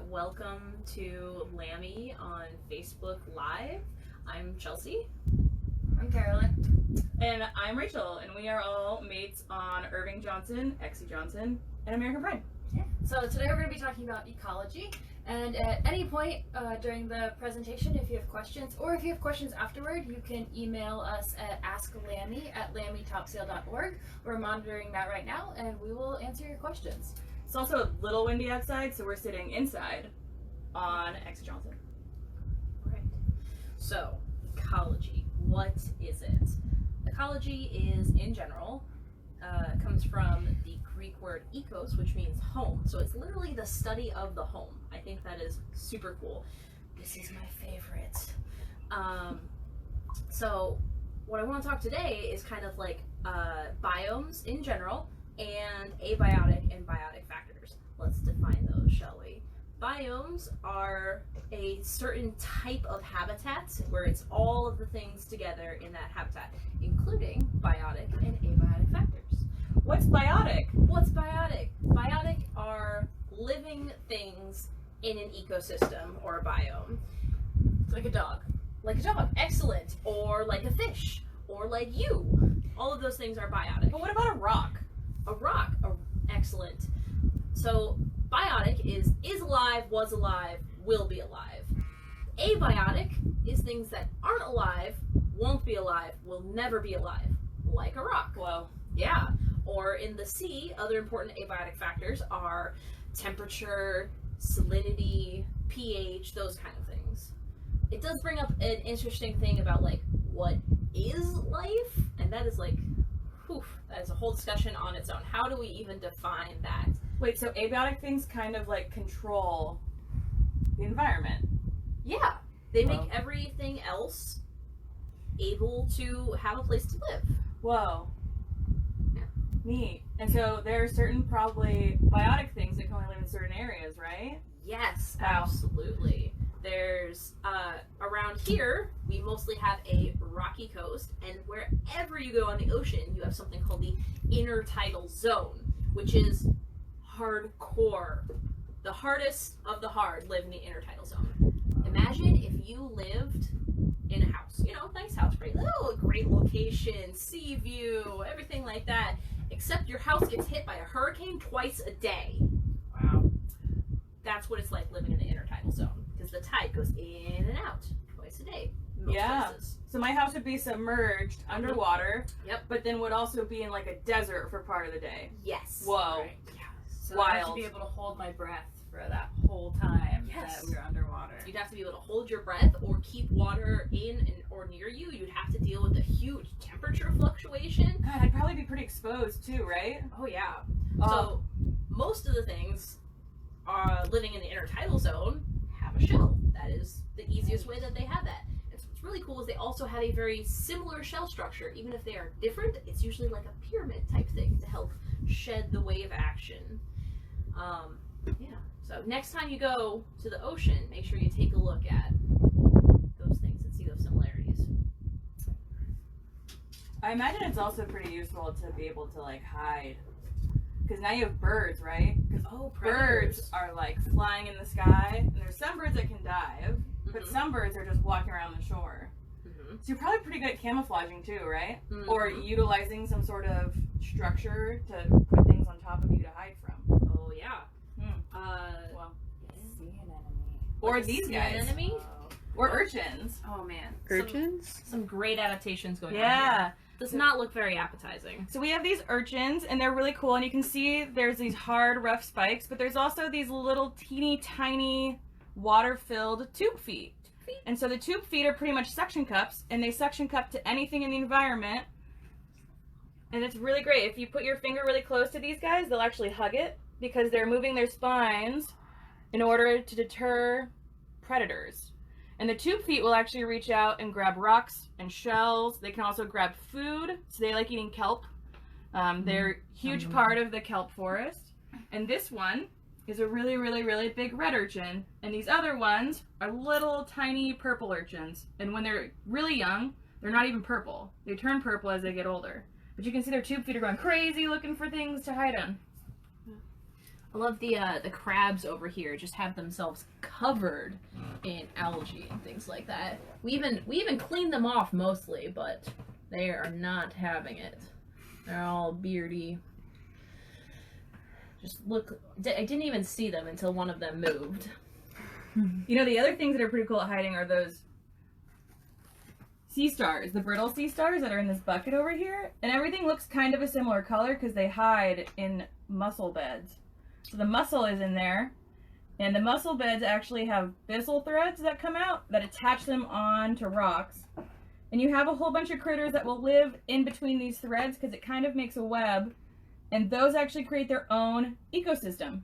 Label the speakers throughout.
Speaker 1: welcome to Lammy on Facebook Live. I'm Chelsea.
Speaker 2: I'm Carolyn.
Speaker 3: And I'm Rachel, and we are all mates on Irving Johnson, Exie Johnson, and American Pride.
Speaker 2: Yeah. So today we're going to be talking about ecology, and at any point during the presentation, if you have questions, or if you have questions afterward, you can email us at asklammy@lammytopsail.org. We're monitoring that right now, and we will answer your questions.
Speaker 3: It's also a little windy outside, so we're sitting inside on Exie Johnson.
Speaker 1: Right. So, ecology. What is it? Ecology is, in general, comes from the Greek word ekos, which means home. So it's literally the study of the home. I think that is super cool. This is my favorite. So what I want to talk today is kind of like biomes in general and abiotic and biotic factors. Let's define those, shall we? Biomes are a certain type of habitat where it's all of the things together in that habitat, including biotic and abiotic factors.
Speaker 3: What's biotic?
Speaker 1: What's biotic? Biotic are living things in an ecosystem or a biome.
Speaker 2: Like a dog.
Speaker 1: Like a dog, excellent. Or like a fish, or like you. All of those things are biotic.
Speaker 3: But what about a rock?
Speaker 1: A rock, excellent. So biotic is alive, was alive, will be alive. Abiotic is things that aren't alive, won't be alive, will never be alive, like a rock.
Speaker 3: Well,
Speaker 1: yeah. Or in the sea, other important abiotic factors are temperature, salinity, pH, those kind of things. It does bring up an interesting thing about like what is life, and that is like, that is a whole discussion on its own. How do we even define that?
Speaker 3: wait, so abiotic things kind of like control the environment.
Speaker 1: Yeah, they make everything else able to have a place to live.
Speaker 3: Whoa.
Speaker 1: Yeah.
Speaker 3: Neat. And so there are certain probably biotic things that can only live in certain areas, right?
Speaker 1: Yes,
Speaker 3: Wow.
Speaker 1: absolutely. There's, around here, we mostly have a rocky coast, and wherever you go on the ocean, you have something called the intertidal zone, which is hardcore. The hardest of the hard live in the intertidal zone. Imagine if you lived in a house, nice house, right? Oh, great location, sea view, everything like that, except your house gets hit by a hurricane twice a day.
Speaker 3: Wow.
Speaker 1: That's what it's like living in the intertidal zone, because the tide goes in and out twice a day. Most places.
Speaker 3: So my house would be submerged underwater.
Speaker 1: Yep.
Speaker 3: But then would also be in like a desert for part of the day.
Speaker 1: Yes.
Speaker 3: Whoa.
Speaker 2: Right. Yeah. So
Speaker 3: Wild.
Speaker 2: I have to be able to hold my breath for that whole time
Speaker 1: Yes.
Speaker 2: that we're underwater.
Speaker 1: You'd have to be able to hold your breath or keep water in or near you. You'd have to deal with a huge temperature fluctuation.
Speaker 3: God, I'd probably be pretty exposed too, right?
Speaker 1: Oh yeah.
Speaker 3: Oh.
Speaker 1: So most of the things living in the intertidal zone have a shell. That is the easiest way that they have that. And so what's really cool is they also have a very similar shell structure. Even if they are different, it's usually like a pyramid type thing to help shed the wave action. Yeah. So next time you go to the ocean, make sure you take a look at those things and see those similarities.
Speaker 3: I imagine it's also pretty useful to be able to like hide. Because now you have birds, right? Because birds are like flying in the sky, and there's some birds that can dive, but some birds are just walking around the shore. So you're probably pretty good at camouflaging too, right? Or utilizing some sort of structure to put things on top of you to hide from.
Speaker 1: Oh yeah.
Speaker 3: Well,
Speaker 2: Sea anemone.
Speaker 3: or
Speaker 1: Like a
Speaker 3: these
Speaker 1: sea
Speaker 3: guys.
Speaker 1: anemone?
Speaker 3: Or urchins.
Speaker 1: Oh man.
Speaker 4: Urchins?
Speaker 1: Some great adaptations going on
Speaker 3: Yeah.
Speaker 1: here. Does not look very appetizing.
Speaker 3: So we have these urchins, and they're really cool, and you can see there's these hard, rough spikes, but there's also these little teeny tiny water-filled tube feet. And so the tube feet are pretty much suction cups, and they suction cup to anything in the environment. And it's really great. If you put your finger really close to these guys, they'll actually hug it because they're moving their spines in order to deter predators. And the tube feet will actually reach out and grab rocks and shells. They can also grab food, so they like eating kelp. They're a huge part of the kelp forest. And this one is a really, really, really big red urchin. And these other ones are little tiny purple urchins. And when they're really young, they're not even purple. They turn purple as they get older. But you can see their tube feet are going crazy looking for things to hide on.
Speaker 1: I love the crabs over here just have themselves covered in algae and things like that. We even cleaned them off mostly, but they are not having it. They're all beardy. Just look, I didn't even see them until one of them moved.
Speaker 3: You know, the other things that are pretty cool at hiding are those sea stars, the brittle sea stars that are in this bucket over here. And everything looks kind of a similar color because they hide in mussel beds. So the mussel is in there, and the mussel beds actually have byssal threads that come out that attach them onto rocks. And you have a whole bunch of critters that will live in between these threads because it kind of makes a web, and those actually create their own ecosystem.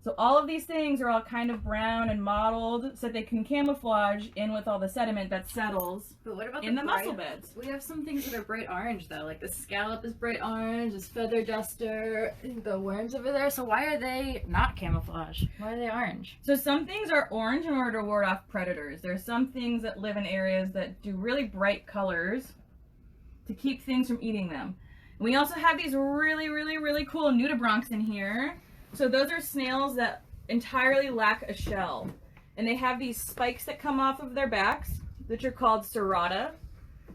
Speaker 3: So all of these things are all kind of brown and mottled so that they can camouflage in with all the sediment that settles
Speaker 2: But what about
Speaker 3: in the mussel beds.
Speaker 2: We have some things that are bright orange though, like the scallop is bright orange, this feather duster, the worms over there. So why are they not camouflage? Why are they orange?
Speaker 3: So some things are orange in order to ward off predators. There's some things that live in areas that do really bright colors to keep things from eating them. And we also have these really cool nudibranchs in here. So those are snails that entirely lack a shell. And they have these spikes that come off of their backs, which are called serrata.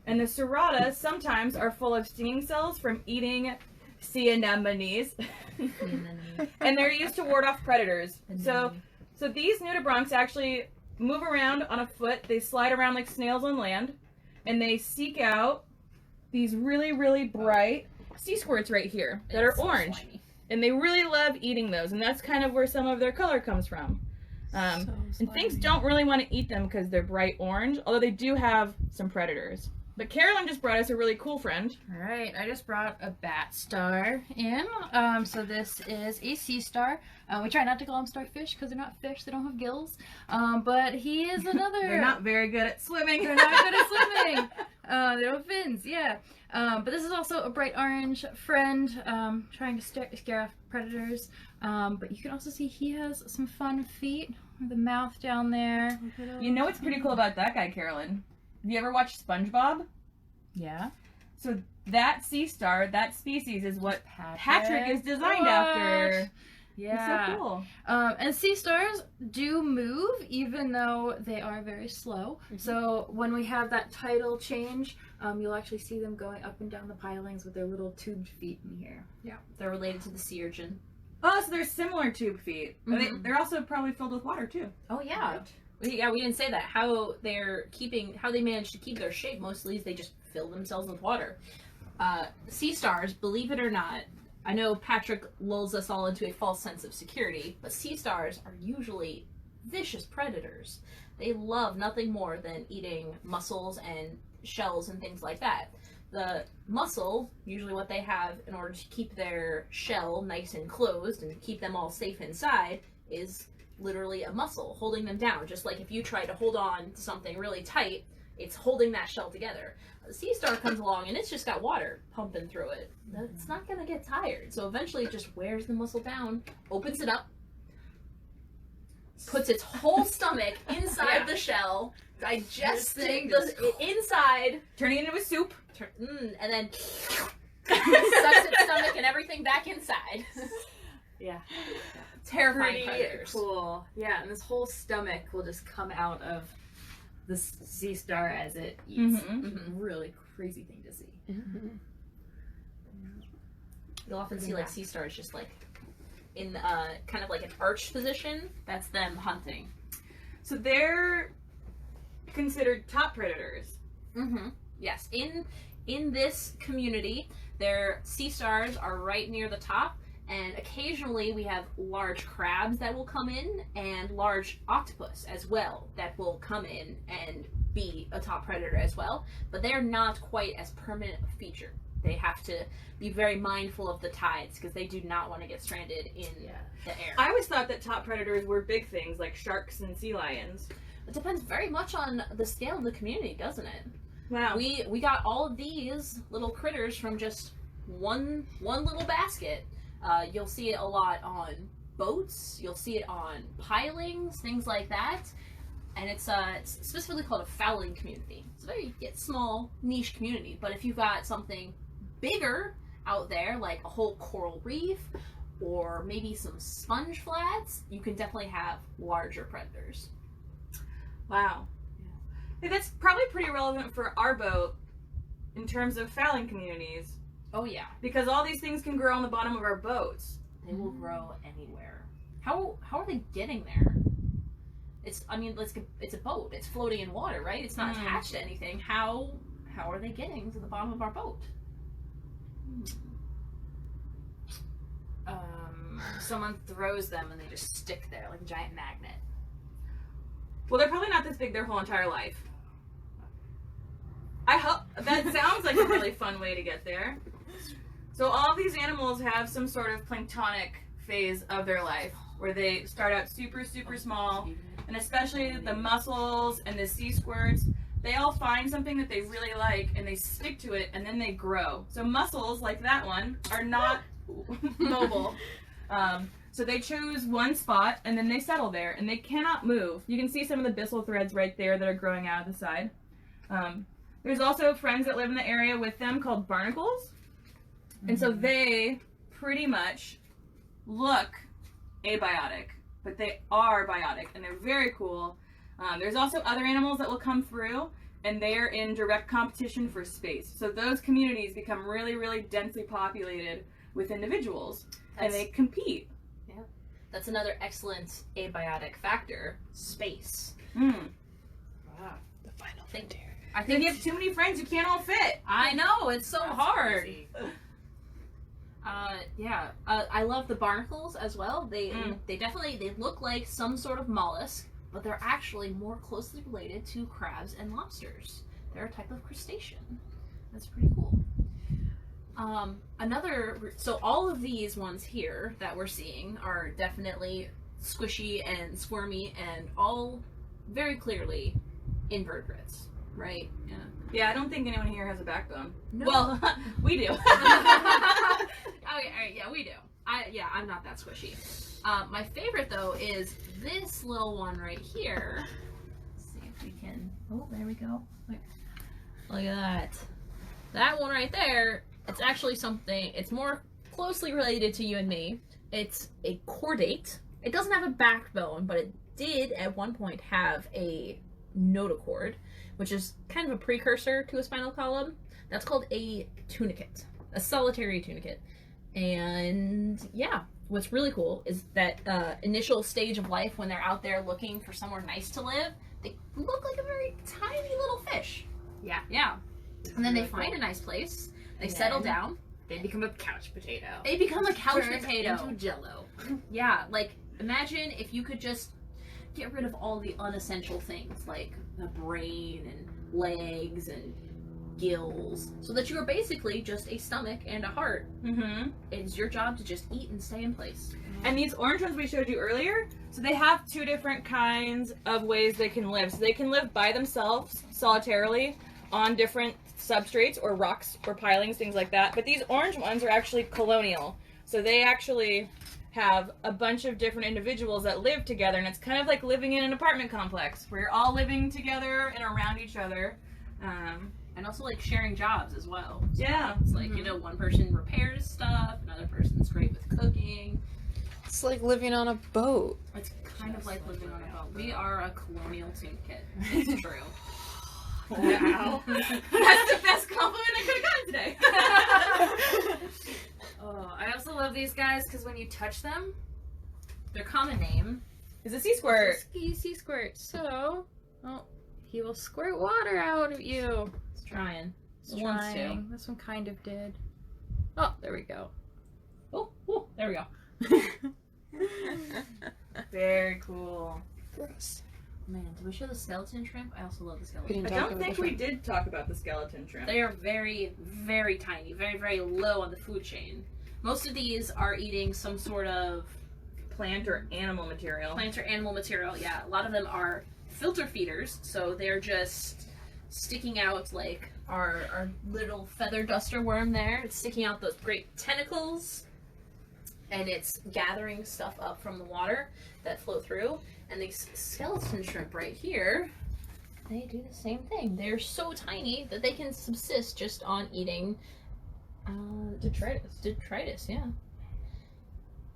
Speaker 3: And the serrata sometimes are full of stinging cells from eating sea anemones. And they're used to ward off predators. So these nudibranchs actually move around on a foot. They slide around like snails on land. And they seek out these really bright sea squirts right here that are orange.
Speaker 1: Slimy.
Speaker 3: And they really love eating those, and that's kind of where some of their color comes from. And things don't really want to eat them because they're bright orange, although they do have some predators. But Carolyn just brought us a really cool friend.
Speaker 2: All right, I just brought a bat star in. So this is a sea star. We try not to call them starfish because they're not fish; they don't have gills. But he is another.
Speaker 3: They're not very good at swimming.
Speaker 2: They're not good at swimming. They don't have fins. Yeah. But this is also a bright orange friend, trying to scare off predators. But you can also see he has some fun feet with the mouth down there.
Speaker 3: You know what's pretty cool about that guy, Carolyn? Have you ever watched SpongeBob?
Speaker 2: Yeah.
Speaker 3: So that sea star, that species, is what Patrick is designed after.
Speaker 2: Yeah.
Speaker 3: It's so cool.
Speaker 2: And sea stars do move, even though they are very slow.
Speaker 1: Mm-hmm.
Speaker 2: So when we have that tidal change, you'll actually see them going up and down the pilings with their little tubed feet in here.
Speaker 1: Yeah, they're related to the sea urchin.
Speaker 3: Oh, so they're similar tube feet.
Speaker 1: Mhm.
Speaker 3: They're also probably filled with water too.
Speaker 1: Oh yeah. We didn't say that. How they manage to keep their shape mostly is they just fill themselves with water. Sea stars, believe it or not, I know Patrick lulls us all into a false sense of security, but sea stars are usually vicious predators. They love nothing more than eating mussels and shells and things like that. The mussel, usually what they have in order to keep their shell nice and closed and keep them all safe inside, is literally a mussel holding them down. Just like if you try to hold on to something really tight, it's holding that shell together. The sea star comes along and it's just got water pumping through it. It's not going to get tired. So eventually it just wears the mussel down, opens it up, puts its whole stomach inside the shell, digesting it inside,
Speaker 3: Turning it into a soup.
Speaker 1: and then sucks its stomach and everything back inside.
Speaker 2: Yeah.
Speaker 1: Terrifying
Speaker 2: Pretty
Speaker 1: predators.
Speaker 2: cool. Yeah, and this whole stomach will just come out of the sea star as it eats.
Speaker 3: Mhm.
Speaker 2: Really crazy thing to see.
Speaker 1: You'll often see like sea stars just like in kind of like an arched position. That's them hunting.
Speaker 3: So they're considered top predators.
Speaker 1: Yes, in this community, their sea stars are right near the top, and occasionally we have large crabs that will come in and large octopus as well that will come in and be a top predator as well. But they're not quite as permanent a feature. They have to be very mindful of the tides because they do not want to get stranded in the air.
Speaker 3: I always thought that top predators were big things like sharks and sea lions.
Speaker 1: It depends very much on the scale of the community, doesn't it?
Speaker 3: Wow.
Speaker 1: We got all of these little critters from just one little basket. You'll see it a lot on boats. You'll see it on pilings, things like that. And it's specifically called a fouling community. It's a very small, niche community. But if you've got something bigger out there, like a whole coral reef or maybe some sponge flats, you can definitely have larger predators.
Speaker 3: Wow. Hey, that's probably pretty relevant for our boat in terms of fouling communities.
Speaker 1: Oh yeah,
Speaker 3: Because all these things can grow on the bottom of our boats.
Speaker 1: they will grow anywhere. How are they getting there? It's a boat. It's floating in water, right? It's not attached to anything. How are they getting to the bottom of our boat?
Speaker 2: Someone throws them and they just stick there like a giant magnet.
Speaker 3: Well, they're probably not this big their whole entire life. I hope that sounds like a really fun way to get there. So all of these animals have some sort of planktonic phase of their life where they start out super, super small, and especially the mussels and the sea squirts, they all find something that they really like and they stick to it and then they grow. So mussels, like that one, are not mobile. So they choose one spot and then they settle there and they cannot move. You can see some of the byssal threads right there that are growing out of the side. There's also friends that live in the area with them called barnacles. And so they pretty much look abiotic, but they are biotic and they're very cool. There's also other animals that will come through and they are in direct competition for space. So those communities become really, really densely populated with individuals and they compete.
Speaker 1: Yeah, that's another excellent abiotic factor: space.
Speaker 3: Mm.
Speaker 1: Wow,
Speaker 4: The final
Speaker 1: Thank-
Speaker 4: frontier.
Speaker 1: I
Speaker 3: They
Speaker 1: think
Speaker 3: have too many friends, you can't all fit.
Speaker 1: I know it's so
Speaker 2: That's
Speaker 1: hard.
Speaker 2: crazy.
Speaker 1: I love the barnacles as well. They definitely they look like some sort of mollusk, but they're actually more closely related to crabs and lobsters. They're a type of crustacean. That's pretty cool. So all of these ones here that we're seeing are definitely squishy and squirmy and all very clearly invertebrates, right? Yeah.
Speaker 3: Yeah, I don't think anyone here has a backbone.
Speaker 1: No.
Speaker 3: Well, we do.
Speaker 1: Okay, yeah, we do. I'm not that squishy. My favorite though is this little one right here. Let's see if we can. Oh, there we go. Look at that. That one right there. It's actually something. It's more closely related to you and me. It's a chordate. It doesn't have a backbone, but it did at one point have a notochord, which is kind of a precursor to a spinal column. That's called a tunicate, a solitary tunicate. And yeah, what's really cool is that initial stage of life when they're out there looking for somewhere nice to live, they look like a very tiny little fish.
Speaker 2: Yeah.
Speaker 1: Yeah. And then they find a nice place, they settle down,
Speaker 2: They become a couch potato.
Speaker 1: they become a couch
Speaker 2: Turn
Speaker 1: potato.
Speaker 2: into Jello.
Speaker 1: Yeah, like imagine if you could just get rid of all the unessential things like the brain and legs and gills, so that you are basically just a stomach and a heart.
Speaker 3: Mm-hmm.
Speaker 1: It's your job to just eat and stay in place.
Speaker 3: And these orange ones we showed you earlier, so they have two different kinds of ways they can live. So they can live by themselves, solitarily, on different substrates or rocks or pilings, things like that. But these orange ones are actually colonial. So they actually have a bunch of different individuals that live together, and it's kind of like living in an apartment complex where you're all living together and around each other.
Speaker 1: And also like sharing jobs as well.
Speaker 3: Yeah.
Speaker 1: It's like, you know, one person repairs stuff, another person's great with cooking.
Speaker 4: It's like living on a boat.
Speaker 1: It's kind of like living on a boat. We are a colonial tunicate. It's true.
Speaker 3: Wow. That's the best compliment I could have gotten today.
Speaker 2: Oh, I also love these guys because when you touch them, their common name
Speaker 3: Is a sea squirt.
Speaker 2: is sea squirt. So, he will squirt water out of you.
Speaker 1: It's trying.
Speaker 2: It's
Speaker 1: It wants to.
Speaker 2: trying. This one kind of did. Oh, there we go.
Speaker 1: Oh, there we go.
Speaker 3: Very cool.
Speaker 4: Gross.
Speaker 1: Man, did we show the skeleton shrimp? I also love the
Speaker 4: We
Speaker 1: skeleton
Speaker 4: didn't
Speaker 3: I
Speaker 1: shrimp.
Speaker 4: talk
Speaker 3: don't
Speaker 4: about
Speaker 3: think
Speaker 4: the
Speaker 3: we
Speaker 4: shrimp.
Speaker 3: did talk about the skeleton shrimp.
Speaker 1: They are very, very tiny, very, very low on the food chain. Most of these are eating some sort of
Speaker 3: Plant or animal material.
Speaker 1: plant or animal material. Yeah, a lot of them are filter feeders, so they're just sticking out like our little feather duster worm there. It's sticking out those great tentacles, and it's gathering stuff up from the water that flow through. And these skeleton shrimp right here, they do the same thing. They're so tiny that they can subsist just on eating detritus. Detritus, yeah.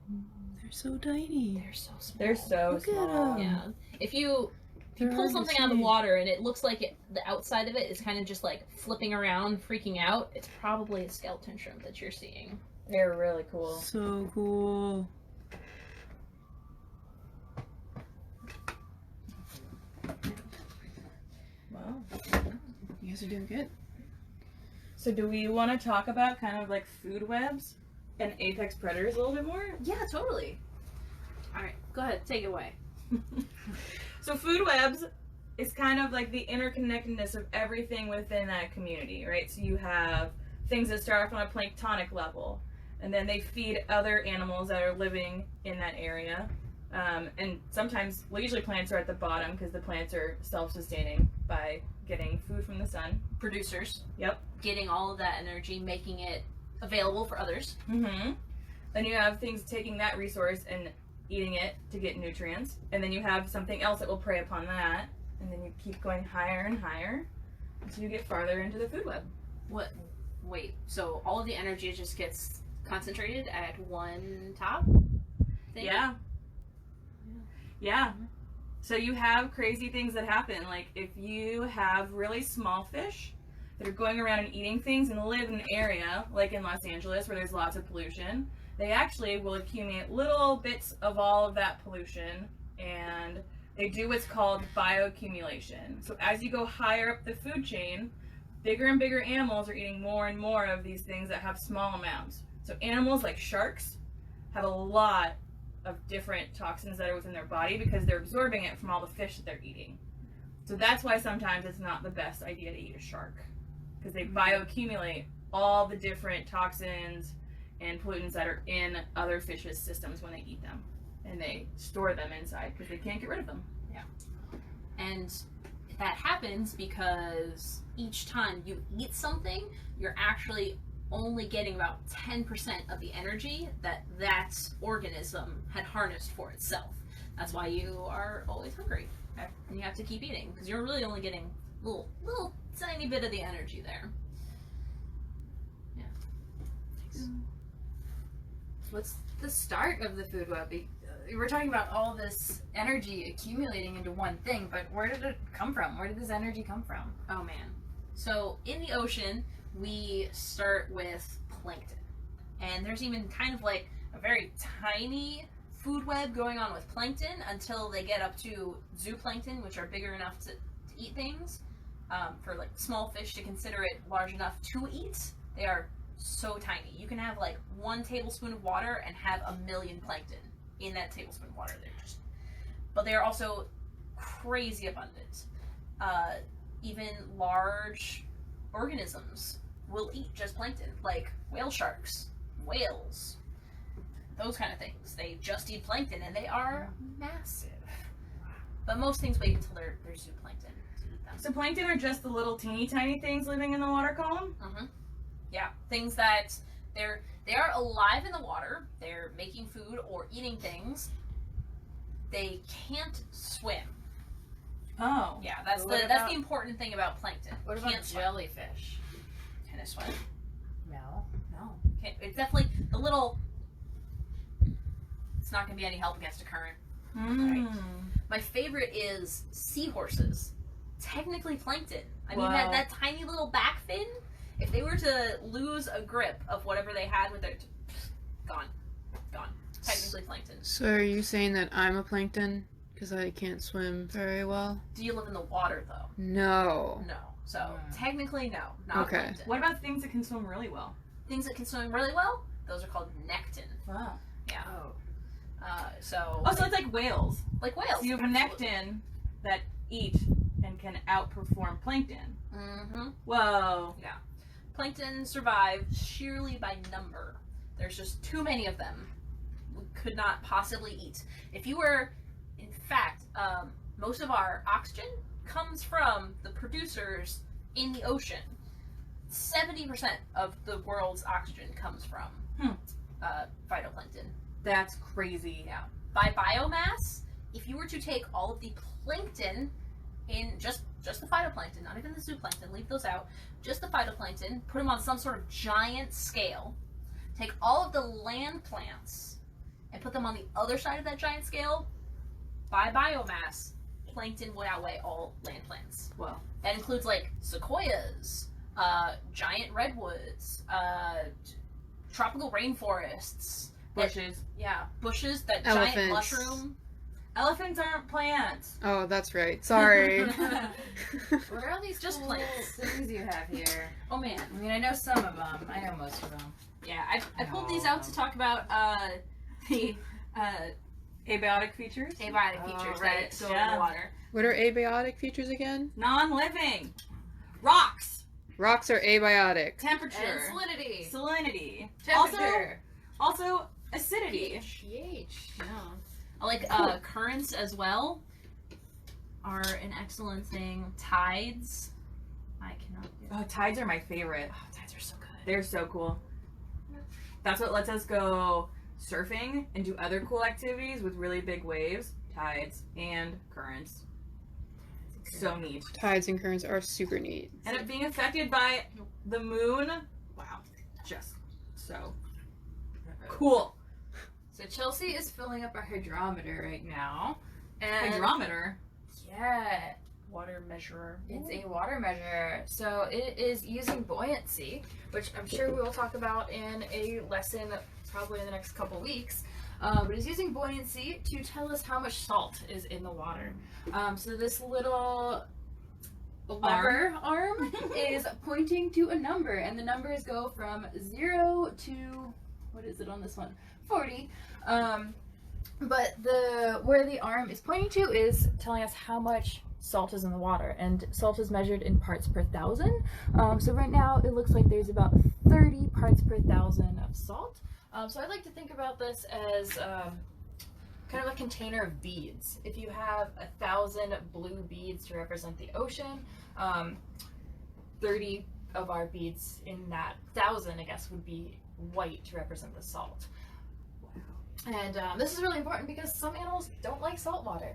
Speaker 4: They're so tiny.
Speaker 1: They're so small.
Speaker 3: They're so
Speaker 4: Look at
Speaker 3: small.
Speaker 4: 'em.
Speaker 1: Yeah. If you
Speaker 4: They're
Speaker 1: pull
Speaker 4: hard to
Speaker 1: something out of the
Speaker 4: see.
Speaker 1: water and it looks like the outside of it is kind of just like flipping around, freaking out, it's probably a skeleton shrimp that you're seeing.
Speaker 3: They're really cool.
Speaker 4: So cool.
Speaker 3: Wow.
Speaker 4: You guys are doing good.
Speaker 3: So do we want to talk about kind of like food webs and apex predators a little bit more?
Speaker 1: Yeah, totally. All right, go ahead, take it away.
Speaker 3: So food webs is kind of like the interconnectedness of everything within that community, right? So you have things that start off on a planktonic level, and then they feed other animals that are living in that area. And sometimes, well, usually plants are at the bottom because the plants are self-sustaining by getting food from the sun.
Speaker 1: Producers.
Speaker 3: Yep.
Speaker 1: Getting all of that energy, making it available for others.
Speaker 3: Mm-hmm. Then you have things taking that resource and eating it to get nutrients. And then you have something else that will prey upon that. And then you keep going higher and higher until you get farther into the food web.
Speaker 1: What? Wait, so all of the energy just gets concentrated at one top thing?
Speaker 3: Yeah. Yeah. So you have crazy things that happen. Like if you have really small fish that are going around and eating things and live in an area like in Los Angeles where there's lots of pollution, they actually will accumulate little bits of all of that pollution, and they do what's called bioaccumulation. So as you go higher up the food chain, bigger and bigger animals are eating more and more of these things that have small amounts. So animals like sharks have a lot of different toxins that are within their body because they're absorbing it from all the fish that they're eating. So that's why sometimes it's not the best idea to eat a shark, because they bioaccumulate all the different toxins and pollutants that are in other fish's systems when they eat them, and they store them inside because they can't get rid of them.
Speaker 1: And that happens because each time you eat something, you're actually only getting about 10% of the energy that organism had harnessed for itself. That's why you are always hungry and you have to keep eating, because you're really only getting a little tiny bit of the energy there. Yeah. Thanks.
Speaker 2: What's the start of the food web? We're talking about all this energy accumulating into one thing, but where did it come from? Where did this energy come from?
Speaker 1: Oh man. So in the ocean, we start with plankton. And there's even kind of like a very tiny food web going on with plankton until they get up to zooplankton, which are bigger enough to eat things. For like small fish to consider it large enough to eat, they are so tiny. You can have like 1 tablespoon of water and have 1 million plankton in that tablespoon of water. But they are also crazy abundant. Even large organisms will eat just plankton, like whale sharks, whales, those kind of things. They just eat plankton, and they are massive. But most things wait until they're zooplankton to eat them.
Speaker 3: So plankton are just the little teeny tiny things living in the water column?
Speaker 1: Yeah, things that they are alive in the water. They're making food or eating things. They can't swim.
Speaker 3: Oh.
Speaker 1: Yeah, that's
Speaker 2: What
Speaker 1: the
Speaker 2: about-
Speaker 1: the important thing about plankton.
Speaker 2: What about
Speaker 1: Can't swim.
Speaker 2: jellyfish?
Speaker 1: Can it swim?
Speaker 2: No.
Speaker 1: No. It's definitely the little. It's not going to be any help against a current.
Speaker 3: Mm.
Speaker 1: My favorite is seahorses. Technically plankton. I mean,
Speaker 3: Wow.
Speaker 1: that tiny little back fin, if they were to lose a grip of whatever they had with their... Gone. Technically plankton.
Speaker 4: So are you saying that I'm a plankton? Because I can't swim very well?
Speaker 1: Do you live in the water, though?
Speaker 4: No.
Speaker 1: No. So, technically, no. Not
Speaker 4: Okay.
Speaker 1: plankton.
Speaker 3: What about things that can swim really well?
Speaker 1: Things that can swim really well, those are called nekton.
Speaker 3: Wow.
Speaker 1: Yeah.
Speaker 2: Oh.
Speaker 1: So
Speaker 3: Oh, so it's like whales.
Speaker 1: like whales.
Speaker 3: So you have nekton that eat and can outperform plankton.
Speaker 1: Mm-hmm.
Speaker 3: Whoa.
Speaker 1: Plankton survive sheerly by number. There's just too many of them. We could not possibly eat. If you were, in fact, most of our oxygen comes from the producers in the ocean. 70% of the world's oxygen comes from phytoplankton.
Speaker 3: That's crazy.
Speaker 1: Yeah. By biomass, if you were to take all of the plankton in just the phytoplankton, not even the zooplankton, leave those out, just the phytoplankton, put them on some sort of giant scale, take all of the land plants and put them on the other side of that giant scale, by biomass, plankton would outweigh all land plants.
Speaker 3: Well,
Speaker 1: That includes like sequoias, giant redwoods, tropical rainforests,
Speaker 3: bushes.
Speaker 1: bushes, that
Speaker 4: Elephants.
Speaker 1: giant mushroom.
Speaker 3: Elephants aren't plants.
Speaker 4: Oh, that's right. Sorry.
Speaker 2: What are all these
Speaker 1: Just
Speaker 2: cool
Speaker 1: plants.
Speaker 2: things you have here?
Speaker 1: Oh man,
Speaker 2: I mean, I know some of them. I know most of them.
Speaker 1: yeah, I pulled these out to talk about the
Speaker 3: Abiotic features.
Speaker 1: abiotic
Speaker 2: Oh,
Speaker 1: features
Speaker 2: right.
Speaker 1: that go in
Speaker 3: Yeah.
Speaker 1: the water.
Speaker 4: What are abiotic features again?
Speaker 3: Non-living. Rocks.
Speaker 4: Rocks are abiotic.
Speaker 3: Temperature.
Speaker 1: And salinity.
Speaker 3: Salinity.
Speaker 2: Temperature.
Speaker 3: Also acidity.
Speaker 2: pH.
Speaker 1: Yeah. I like currents as well are an excellent thing. Tides. I cannot do.
Speaker 3: Oh, tides are my favorite.
Speaker 1: Oh, tides are so good.
Speaker 3: They're so cool. That's what lets us go surfing and do other cool activities with really big waves, tides, and currents. So neat.
Speaker 4: Tides and currents are super neat.
Speaker 3: And it being affected by the moon. Wow. Just so cool.
Speaker 2: So Chelsea is filling up our hydrometer right now. And
Speaker 3: Hydrometer.
Speaker 2: yeah,
Speaker 1: Water measurer.
Speaker 2: it's a water measure. So it is using buoyancy, which I'm sure we will talk about in a lesson probably in the next couple weeks. But it's using buoyancy to tell us how much salt is in the water. So this little lever arm is pointing to a number, and the numbers go from 0 to, what is it on this one? 40. But where the arm is pointing to is telling us how much salt is in the water, and salt is measured in parts per thousand. So right now it looks like there's about 30 parts per thousand of salt. So I'd like to think about this as kind of a container of beads. If you have 1,000 blue beads to represent the ocean, 30 of our beads in that 1,000, I guess, would be white to represent the salt. And this is really important because some animals don't like salt water.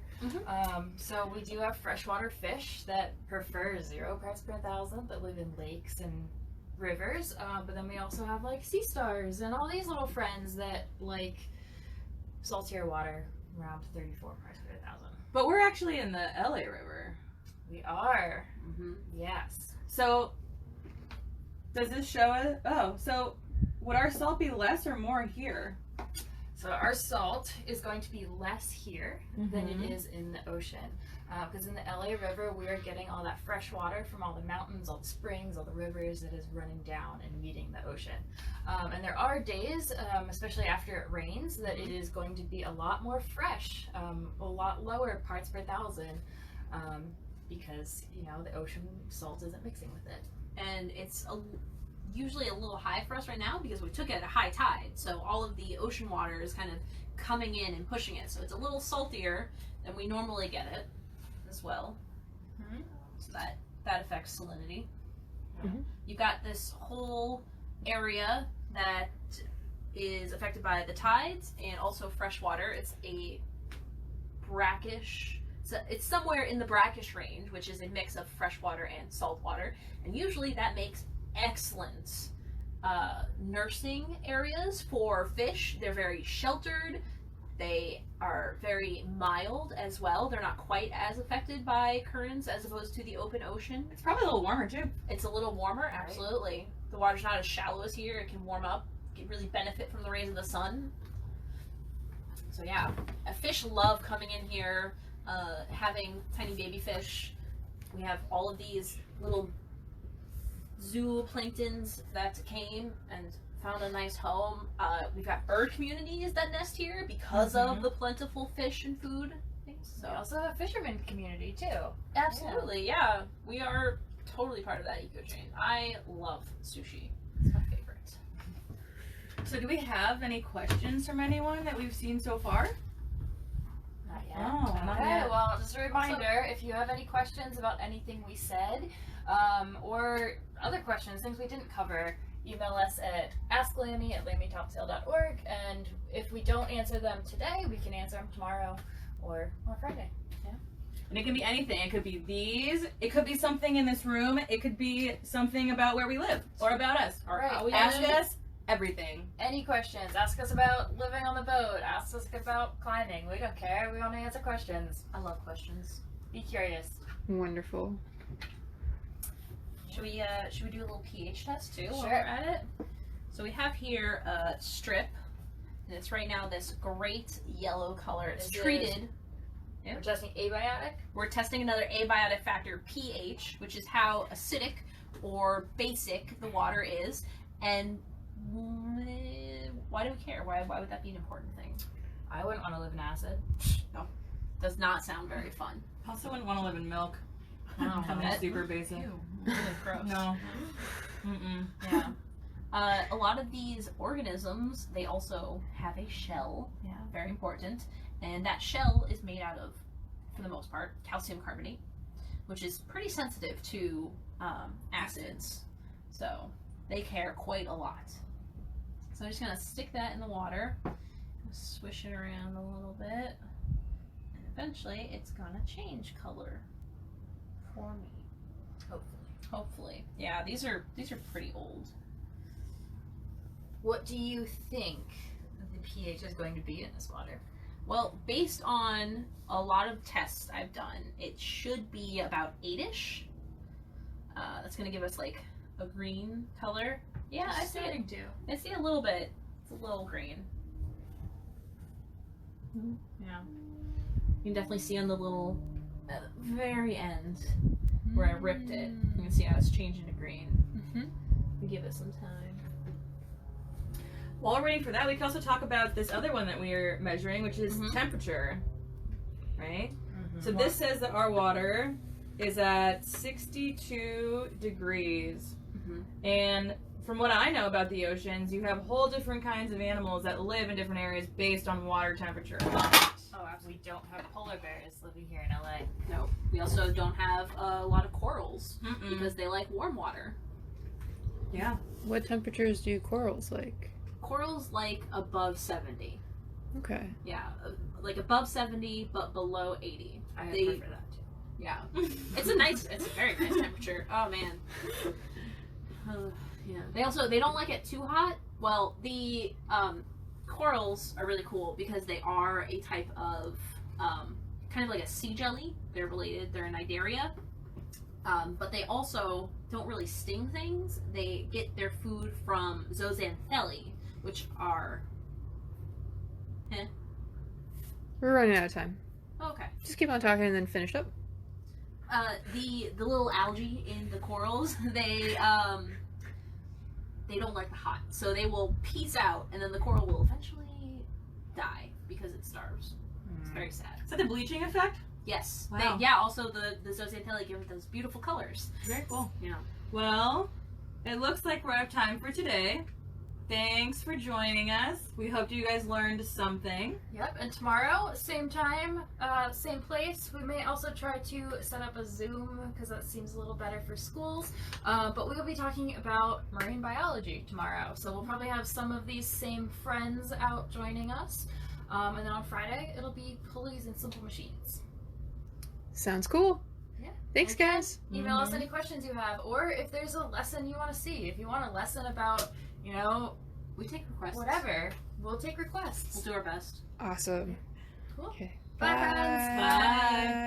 Speaker 2: So we do have freshwater fish that prefer 0 parts per thousand, that live in lakes and rivers. But then we also have like sea stars and all these little friends that like saltier water, around 34 parts per thousand.
Speaker 3: But we're actually in the LA River.
Speaker 2: We are.
Speaker 1: Mm-hmm.
Speaker 2: Yes.
Speaker 3: So does this show it? Oh, so would our salt be less or more here?
Speaker 2: So our salt is going to be less here than
Speaker 3: Mhm.
Speaker 2: it is in the ocean. Because in the LA River, we are getting all that fresh water from all the mountains, all the springs, all the rivers that is running down and meeting the ocean. And there are days, especially after it rains, that it is going to be a lot more fresh, a lot lower parts per thousand, because, you know, the ocean salt isn't mixing with it.
Speaker 1: And it's usually a little high for us right now because we took it at a high tide. So all of the ocean water is kind of coming in and pushing it. So it's a little saltier than we normally get it as well.
Speaker 2: Mhm.
Speaker 1: So that affects salinity.
Speaker 4: Mhm.
Speaker 1: You've got this whole area that is affected by the tides and also fresh water. It's a brackish. It's somewhere in the brackish range, which is a mix of fresh water and salt water. And usually that makes excellent nursing areas for fish. They're very sheltered. They are very mild as well. They're not quite as affected by currents as opposed to the open ocean.
Speaker 3: It's probably a little warmer too.
Speaker 1: It's a little warmer, absolutely. The water's not as shallow as here. It can warm up. It can really benefit from the rays of the sun. So yeah, fish love coming in here, having tiny baby fish. We have all of these little zooplanktons that came and found a nice home. We've got bird communities that nest here because of the plentiful fish and food things.
Speaker 2: We
Speaker 1: So
Speaker 2: also have a fisherman community too.
Speaker 1: absolutely, yeah. We are totally part of that eco chain. I love sushi. It's my favorite.
Speaker 3: So do we have any questions from anyone that we've seen so far?
Speaker 2: Not yet.
Speaker 3: Oh, not
Speaker 2: Okay,
Speaker 3: yet.
Speaker 2: well, just a reminder, if you have any questions about anything we said, or other questions, things we didn't cover, email us at asklammy@lammytopsail.org, and if we don't answer them today, we can answer them tomorrow or on Friday.
Speaker 3: And it can be anything. It could be these. It could be something in this room. It could be something about where we live or about us.
Speaker 1: Or
Speaker 2: Right.
Speaker 1: how we
Speaker 3: Ask
Speaker 1: live.
Speaker 3: us everything.
Speaker 2: Any questions? Ask us about living on the boat. Ask us about climbing. We don't care. We want to answer questions.
Speaker 1: I love questions.
Speaker 2: Be curious.
Speaker 4: Wonderful.
Speaker 1: Should we do a little pH test too while
Speaker 2: Sure.
Speaker 1: we're at it? So we have here a strip, and it's right now this great yellow color. It's
Speaker 2: This is-
Speaker 1: treated.
Speaker 2: We're testing abiotic.
Speaker 1: We're testing another abiotic factor, pH, which is how acidic or basic the water is. And why do we care? Why would that be an important thing?
Speaker 2: I wouldn't want to live in acid.
Speaker 1: Does not sound very fun.
Speaker 3: I also wouldn't want to live in milk.
Speaker 2: Oh,
Speaker 3: Something
Speaker 1: that-
Speaker 3: super basic.
Speaker 1: Ew, really gross.
Speaker 3: No. Mm-mm.
Speaker 1: Yeah. A lot of these organisms, they also have a shell. Yeah, very important. And that shell is made out of, for the most part, calcium carbonate, which is pretty sensitive to acids. So they care quite a lot. So I'm just going to stick that in the water, swish it around a little bit, and eventually it's going to change color for me. Hopefully. Yeah, these are pretty old.
Speaker 2: What do you think the pH is going to be in this water?
Speaker 1: Well, based on a lot of tests I've done, it should be about 8-ish. That's going to give us like a green color. Yeah, I see it.
Speaker 2: to.
Speaker 1: I see a little bit. It's a little green. Yeah. You can definitely see on the little, at the very end, where I ripped it. You can see how it's changing to green. We give it some time.
Speaker 3: While we're waiting for that, we can also talk about this other one that we are measuring, which is temperature. Right? So this says that our water is at 62 degrees. And from what I know about the oceans, you have whole different kinds of animals that live in different areas based on water temperature.
Speaker 2: Oh, we don't have polar bears living here in LA.
Speaker 1: No. We also don't have a lot of corals because they like warm water.
Speaker 3: Yeah.
Speaker 4: What temperatures do corals like?
Speaker 1: Corals like above 70.
Speaker 4: Okay.
Speaker 1: Yeah, like above 70 but below 80.
Speaker 2: I
Speaker 1: They-
Speaker 2: prefer that too.
Speaker 1: Yeah. It's a very nice temperature. Oh man. Yeah. They don't like it too hot. Well, the corals are really cool because they are a type of kind of like a sea jelly. They're related. They're an idaria. But they also don't really sting things. They get their food from zooxanthellae, which are.
Speaker 4: We're running out of time.
Speaker 1: Okay.
Speaker 4: Just keep on talking and then finish up.
Speaker 1: The little algae in the corals, they don't like the hot, so they will peace out, and then the coral will eventually die because it starves. It's very sad.
Speaker 3: Is that the bleaching effect?
Speaker 1: Yes.
Speaker 3: Wow.
Speaker 1: Also the zooxanthellae give it those beautiful colors.
Speaker 3: Very cool.
Speaker 1: Yeah.
Speaker 3: Well, it looks like we're out of time for today. Thanks for joining us. We hope you guys learned something.
Speaker 2: Yep, and tomorrow, same time, same place. We may also try to set up a Zoom because that seems a little better for schools. But we will be talking about marine biology tomorrow. So we'll probably have some of these same friends out joining us. And then on Friday, it'll be pulleys and simple machines.
Speaker 4: Sounds cool.
Speaker 2: Yeah.
Speaker 4: Thanks,
Speaker 2: Okay.
Speaker 4: guys.
Speaker 2: Email us any questions you have, or if there's a lesson you want to see. If you want a lesson about,
Speaker 1: We take requests.
Speaker 2: whatever, we'll take requests.
Speaker 1: We'll do our best.
Speaker 4: Awesome.
Speaker 2: Cool.
Speaker 4: Okay.
Speaker 2: Bye, friends.
Speaker 3: Bye.